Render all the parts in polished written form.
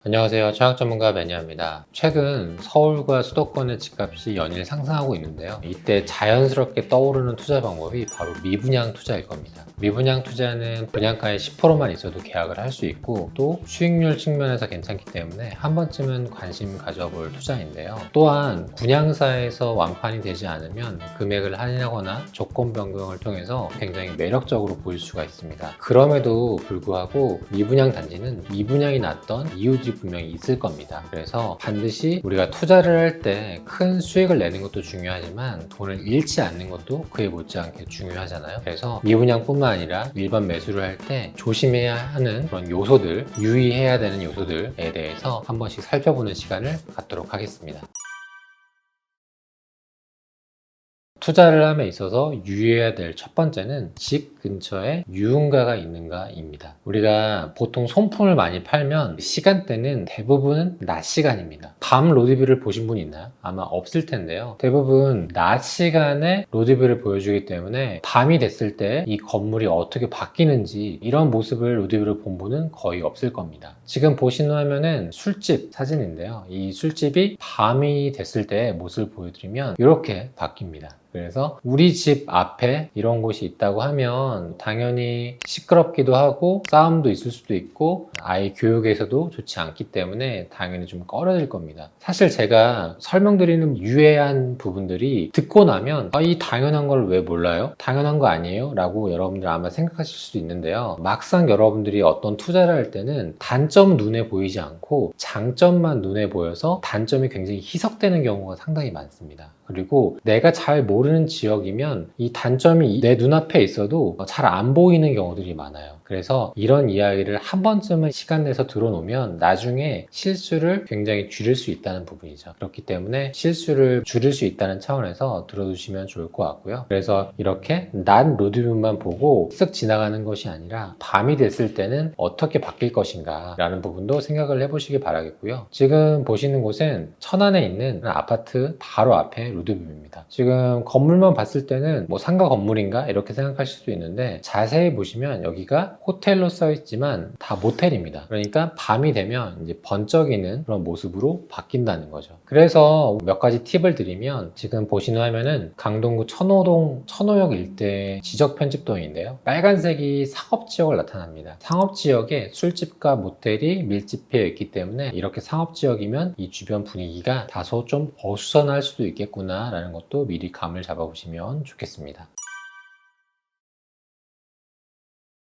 안녕하세요. 청약 전문가 매니아입니다. 최근 서울과 수도권의 집값이 연일 상승하고 있는데요. 이때 자연스럽게 떠오르는 투자 방법이 바로 미분양 투자일 겁니다. 미분양 투자는 분양가의 10%만 있어도 계약을 할 수 있고 또 수익률 측면에서 괜찮기 때문에 한 번쯤은 관심 가져볼 투자인데요. 또한 분양사에서 완판이 되지 않으면 금액을 할인하거나 조건 변경을 통해서 굉장히 매력적으로 보일 수가 있습니다. 그럼에도 불구하고 미분양 단지는 미분양이 났던 이유들이 분명히 있을 겁니다. 그래서 반드시 우리가 투자를 할 때 큰 수익을 내는 것도 중요하지만 돈을 잃지 않는 것도 그에 못지않게 중요하잖아요. 그래서 미분양뿐만 아니라 일반 매수를 할 때 조심해야 하는 그런 요소들, 유의해야 되는 요소들에 대해서 한 번씩 살펴보는 시간을 갖도록 하겠습니다. 투자를 함에 있어서 유의해야 될 첫 번째는 집 근처에 유흥가가 있는가입니다. 우리가 보통 손품을 많이 팔면 시간대는 대부분 낮 시간입니다. 밤 로드뷰를 보신 분 있나요? 아마 없을 텐데요. 대부분 낮 시간에 로드뷰를 보여주기 때문에 밤이 됐을 때 이 건물이 어떻게 바뀌는지 이런 모습을 로드뷰를 본 분은 거의 없을 겁니다. 지금 보시는 화면은 술집 사진인데요. 이 술집이 밤이 됐을 때 모습을 보여드리면 이렇게 바뀝니다. 그래서 우리 집 앞에 이런 곳이 있다고 하면 당연히 시끄럽기도 하고 싸움도 있을 수도 있고 아이 교육에서도 좋지 않기 때문에 당연히 좀 꺼려질 겁니다. 사실 제가 설명드리는 유해한 부분들이 듣고 나면 이 당연한 걸 왜 몰라요? 당연한 거 아니에요? 라고 여러분들 아마 생각하실 수도 있는데요. 막상 여러분들이 어떤 투자를 할 때는 단점 눈에 보이지 않고 장점만 눈에 보여서 단점이 굉장히 희석되는 경우가 상당히 많습니다. 그리고 내가 잘 모르는 지역이면 이 단점이 내 눈앞에 있어도 잘 안 보이는 경우들이 많아요. 그래서 이런 이야기를 한 번쯤은 시간 내서 들어놓으면 나중에 실수를 굉장히 줄일 수 있다는 부분이죠. 그렇기 때문에 실수를 줄일 수 있다는 차원에서 들어두시면 좋을 것 같고요. 그래서 이렇게 낮 로드뷰만 보고 쓱 지나가는 것이 아니라 밤이 됐을 때는 어떻게 바뀔 것인가 라는 부분도 생각을 해보시기 바라겠고요. 지금 보시는 곳은 천안에 있는 아파트 바로 앞에 로드뷰입니다. 지금 건물만 봤을 때는 뭐 상가 건물인가 이렇게 생각하실 수도 있는데 자세히 보시면 여기가 호텔로 써 있지만 다 모텔입니다. 그러니까 밤이 되면 이제 번쩍이는 그런 모습으로 바뀐다는 거죠. 그래서 몇 가지 팁을 드리면 지금 보시는 화면은 강동구 천호동 천호역 일대 지적 편집도인데요. 빨간색이 상업지역을 나타납니다. 상업지역에 술집과 모텔이 밀집해 있기 때문에 이렇게 상업지역이면 이 주변 분위기가 다소 좀 어수선할 수도 있겠구나 라는 것도 미리 감을 잡아보시면 좋겠습니다.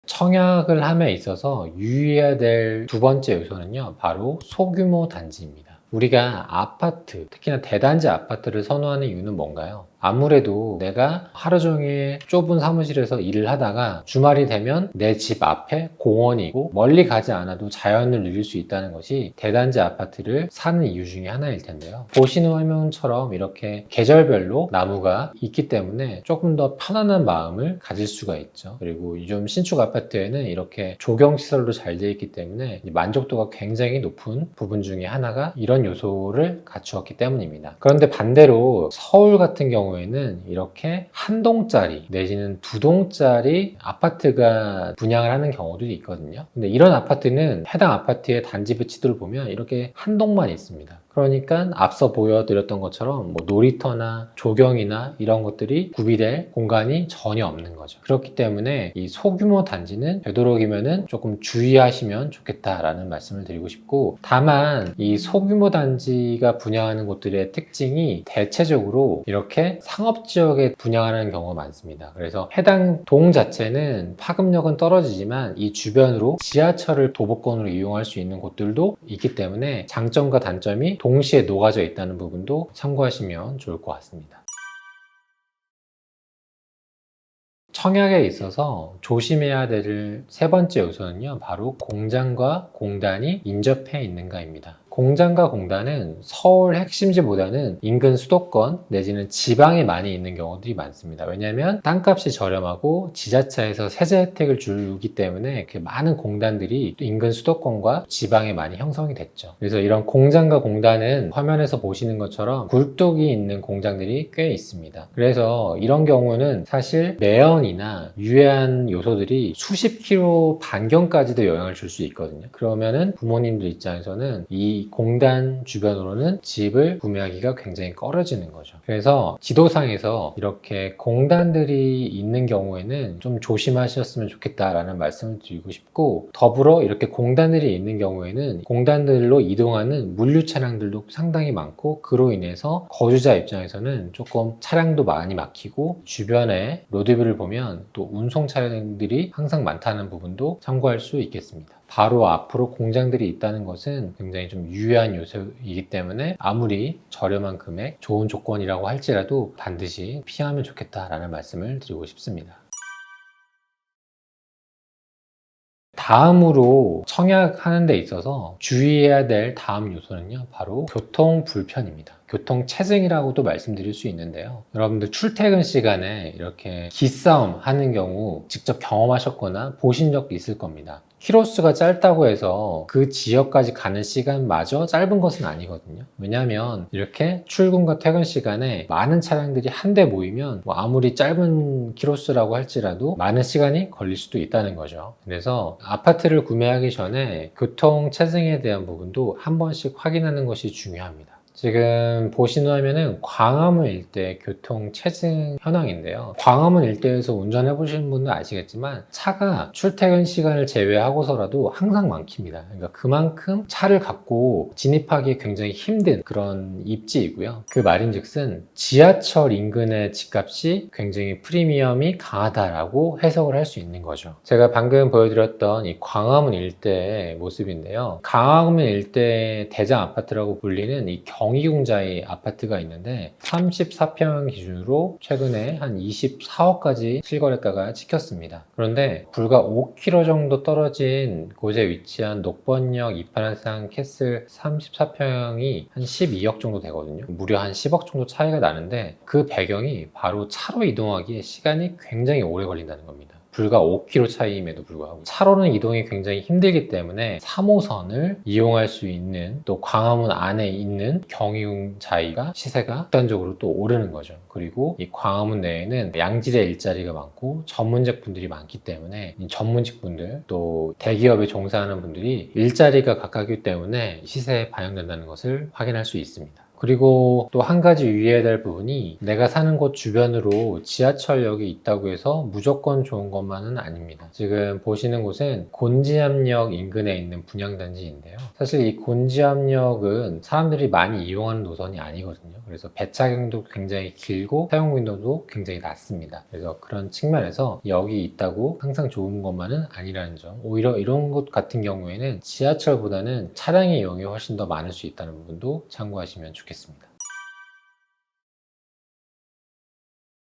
청약을 함에 있어서 유의해야 될 두 번째 요소는요, 바로 소규모 단지입니다. 우리가 아파트, 특히나 대단지 아파트를 선호하는 이유는 뭔가요? 아무래도 내가 하루 종일 좁은 사무실에서 일을 하다가 주말이 되면 내 집 앞에 공원이 있고 멀리 가지 않아도 자연을 누릴 수 있다는 것이 대단지 아파트를 사는 이유 중에 하나일 텐데요. 보시는 화면처럼 이렇게 계절별로 나무가 있기 때문에 조금 더 편안한 마음을 가질 수가 있죠. 그리고 요즘 신축 아파트에는 이렇게 조경시설도 잘 되어 있기 때문에 만족도가 굉장히 높은 부분 중에 하나가 이런 요소를 갖추었기 때문입니다. 그런데 반대로 서울 같은 경우에는 이렇게 한 동짜리 내지는 두 동짜리 아파트가 분양을 하는 경우들이 있거든요. 근데 이런 아파트는 해당 아파트의 단지 배치도를 보면 이렇게 한 동만 있습니다. 그러니까 앞서 보여드렸던 것처럼 뭐 놀이터나 조경이나 이런 것들이 구비될 공간이 전혀 없는 거죠. 그렇기 때문에 이 소규모 단지는 되도록이면은 조금 주의하시면 좋겠다라는 말씀을 드리고 싶고, 다만 이 소규모 단지가 분양하는 곳들의 특징이 대체적으로 이렇게 상업지역에 분양하는 경우가 많습니다. 그래서 해당 동 자체는 파급력은 떨어지지만 이 주변으로 지하철을 도보권으로 이용할 수 있는 곳들도 있기 때문에 장점과 단점이 동시에 녹아져 있다는 부분도 참고하시면 좋을 것 같습니다. 청약에 있어서 조심해야 될 세 번째 요소는요, 바로 공장과 공단이 인접해 있는가입니다. 공장과 공단은 서울 핵심지보다는 인근 수도권 내지는 지방에 많이 있는 경우들이 많습니다. 왜냐하면 땅값이 저렴하고 지자체에서 세제 혜택을 주기 때문에 이렇게 많은 공단들이 인근 수도권과 지방에 많이 형성이 됐죠. 그래서 이런 공장과 공단은 화면에서 보시는 것처럼 굴뚝이 있는 공장들이 꽤 있습니다. 그래서 이런 경우는 사실 매연이나 유해한 요소들이 수십 킬로 반경까지도 영향을 줄 수 있거든요. 그러면은 부모님들 입장에서는 이 공단 주변으로는 집을 구매하기가 굉장히 꺼려지는 거죠. 그래서 지도상에서 이렇게 공단들이 있는 경우에는 좀 조심하셨으면 좋겠다라는 말씀을 드리고 싶고, 더불어 이렇게 공단들이 있는 경우에는 공단들로 이동하는 물류 차량들도 상당히 많고, 그로 인해서 거주자 입장에서는 조금 차량도 많이 막히고, 주변에 로드뷰를 보면 또 운송 차량들이 항상 많다는 부분도 참고할 수 있겠습니다. 바로 앞으로 공장들이 있다는 것은 굉장히 좀 유효한 요소이기 때문에 아무리 저렴한 금액, 좋은 조건이라고 할지라도 반드시 피하면 좋겠다라는 말씀을 드리고 싶습니다. 다음으로 청약하는 데 있어서 주의해야 될 다음 요소는요, 바로 교통 불편입니다. 교통 체증이라고도 말씀드릴 수 있는데요. 여러분들 출퇴근 시간에 이렇게 기싸움 하는 경우 직접 경험하셨거나 보신 적도 있을 겁니다. 키로수가 짧다고 해서 그 지역까지 가는 시간마저 짧은 것은 아니거든요. 왜냐하면 이렇게 출근과 퇴근 시간에 많은 차량들이 한데 모이면 뭐 아무리 짧은 키로수라고 할지라도 많은 시간이 걸릴 수도 있다는 거죠. 그래서 아파트를 구매하기 전에 교통 체증에 대한 부분도 한 번씩 확인하는 것이 중요합니다. 지금 보시는 화면은 광화문 일대 교통 체증 현황인데요. 광화문 일대에서 운전해 보시는 분들 아시겠지만 차가 출퇴근 시간을 제외하고서라도 항상 많습니다. 그러니까 그만큼 차를 갖고 진입하기 굉장히 힘든 그런 입지이고요. 그 말인즉슨 지하철 인근의 집값이 굉장히 프리미엄이 강하다라고 해석을 할 수 있는 거죠. 제가 방금 보여드렸던 이 광화문 일대의 모습인데요. 광화문 일대 대장 아파트라고 불리는 이 경희궁자의 아파트가 있는데 34평 기준으로 최근에 한 24억까지 실거래가가 찍혔습니다. 그런데 불과 5km 정도 떨어진 곳에 위치한 녹번역 이판산 캐슬 34평이 한 12억 정도 되거든요. 무려 한 10억 정도 차이가 나는데 그 배경이 바로 차로 이동하기에 시간이 굉장히 오래 걸린다는 겁니다. 불과 5km 차이임에도 불구하고 차로는 이동이 굉장히 힘들기 때문에 3호선을 이용할 수 있는, 또 광화문 안에 있는 경희궁자이가 시세가 극단적으로 또 오르는 거죠. 그리고 이 광화문 내에는 양질의 일자리가 많고 전문직 분들이 많기 때문에 이 전문직 분들, 또 대기업에 종사하는 분들이 일자리가 가깝기 때문에 시세에 반영된다는 것을 확인할 수 있습니다. 그리고 또 한 가지 유의해야 될 부분이, 내가 사는 곳 주변으로 지하철역이 있다고 해서 무조건 좋은 것만은 아닙니다. 지금 보시는 곳은 곤지암역 인근에 있는 분양단지인데요. 사실 이 곤지암역은 사람들이 많이 이용하는 노선이 아니거든요. 그래서 배차경도 굉장히 길고 사용 빈도도 굉장히 낮습니다. 그래서 그런 측면에서 여기 있다고 항상 좋은 것만은 아니라는 점, 오히려 이런 곳 같은 경우에는 지하철보다는 차량의 이용이 훨씬 더 많을 수 있다는 부분도 참고하시면 좋겠습니다.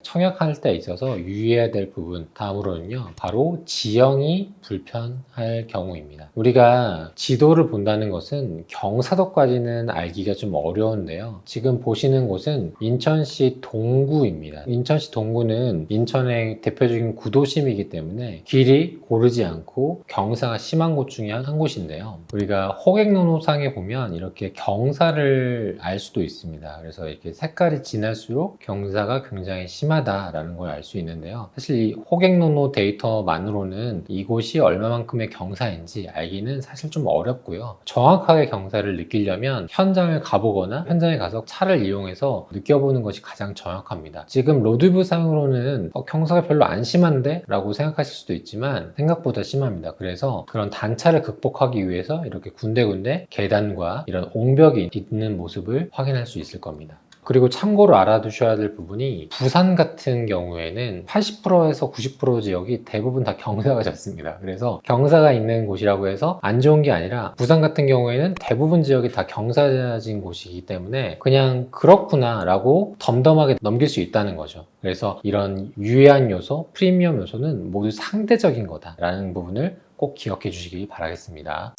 청약할 때 있어서 유의해야 될 부분, 다음으로는요, 바로 지형이 불편할 경우입니다. 우리가 지도를 본다는 것은 경사도까지는 알기가 좀 어려운데요. 지금 보시는 곳은 인천시 동구입니다. 인천시 동구는 인천의 대표적인 구도심이기 때문에 길이 고르지 않고 경사가 심한 곳 중에 한 곳인데요. 우리가 호객노노상에 보면 이렇게 경사를 알 수도 있습니다. 그래서 이렇게 색깔이 진할수록 경사가 굉장히 심하다라는 걸 알 수 있는데요. 사실 이 호객노노 데이터만으로는 이곳이 얼마만큼의 경사인지 알기는 사실 좀 어렵고요. 정확하게 경사를 느끼려면 현장을 가보거나 현장에 가서 차를 이용해서 느껴보는 것이 가장 정확합니다. 지금 로드뷰상으로는 경사가 별로 안 심한데? 라고 생각하실 수도 있지만 생각보다 심합니다. 그래서 그런 단차를 극복하기 위해서 이렇게 군데군데 계단과 이런 옹벽이 있는 모습을 확인할 수 있을 겁니다. 그리고 참고로 알아두셔야 될 부분이, 부산 같은 경우에는 80%에서 90% 지역이 대부분 다 경사가 잦습니다. 그래서 경사가 있는 곳이라고 해서 안 좋은 게 아니라, 부산 같은 경우에는 대부분 지역이 다 경사진 곳이기 때문에 그냥 그렇구나 라고 덤덤하게 넘길 수 있다는 거죠. 그래서 이런 유해한 요소, 프리미엄 요소는 모두 상대적인 거다라는 부분을 꼭 기억해 주시기 바라겠습니다.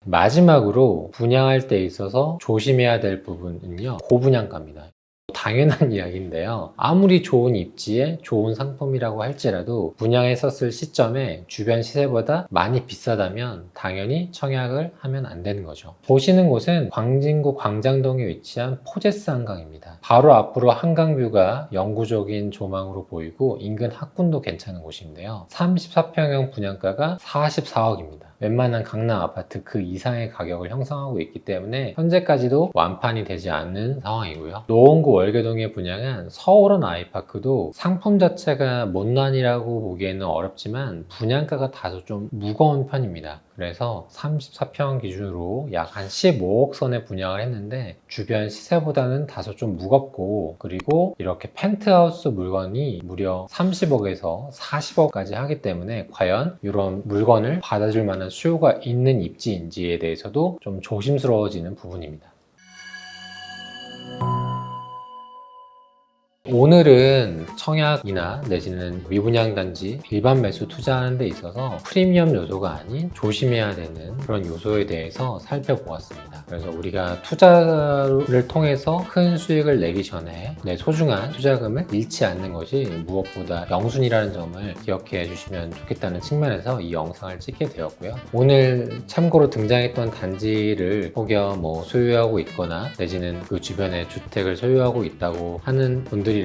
마지막으로 분양할 때 있어서 조심해야 될 부분은요, 고분양가입니다. 당연한 이야기인데요. 아무리 좋은 입지에 좋은 상품이라고 할지라도 분양했었을 시점에 주변 시세보다 많이 비싸다면 당연히 청약을 하면 안 되는 거죠. 보시는 곳은 광진구 광장동에 위치한 포제스 한강입니다. 바로 앞으로 한강뷰가 영구적인 조망으로 보이고 인근 학군도 괜찮은 곳인데요. 34평형 분양가가 44억입니다. 웬만한 강남 아파트 그 이상의 가격을 형성하고 있기 때문에 현재까지도 완판이 되지 않는 상황이고요. 노원구 월계동에 분양한 서울원 아이파크도 상품 자체가 못난이라고 보기에는 어렵지만 분양가가 다소 좀 무거운 편입니다. 그래서 34평 기준으로 약 한 15억 선에 분양을 했는데 주변 시세보다는 다소 좀 무겁고, 그리고 이렇게 펜트하우스 물건이 무려 30억에서 40억까지 하기 때문에 과연 이런 물건을 받아줄 만한 수요가 있는 입지인지에 대해서도 좀 조심스러워지는 부분입니다. 오늘은 청약이나 내지는 미분양 단지 일반 매수 투자하는 데 있어서 프리미엄 요소가 아닌 조심해야 되는 그런 요소에 대해서 살펴보았습니다. 그래서 우리가 투자를 통해서 큰 수익을 내기 전에 내 소중한 투자금을 잃지 않는 것이 무엇보다 영순이라는 점을 기억해 주시면 좋겠다는 측면에서 이 영상을 찍게 되었고요. 오늘 참고로 등장했던 단지를 혹여 소유하고 있거나 내지는 그 주변에 주택을 소유하고 있다고 하는 분들이라면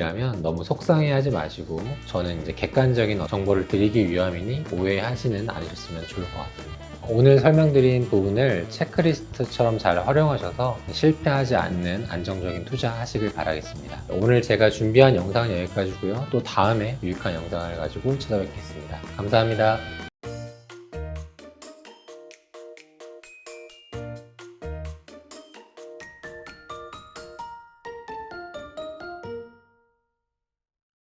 너무 속상해하지 마시고, 저는 이제 객관적인 정보를 드리기 위함이니 오해하지는 않으셨으면 좋을 것 같습니다. 오늘 설명드린 부분을 체크리스트처럼 잘 활용하셔서 실패하지 않는 안정적인 투자하시길 바라겠습니다. 오늘 제가 준비한 영상은 여기까지고요. 또 다음에 유익한 영상을 가지고 찾아뵙겠습니다. 감사합니다.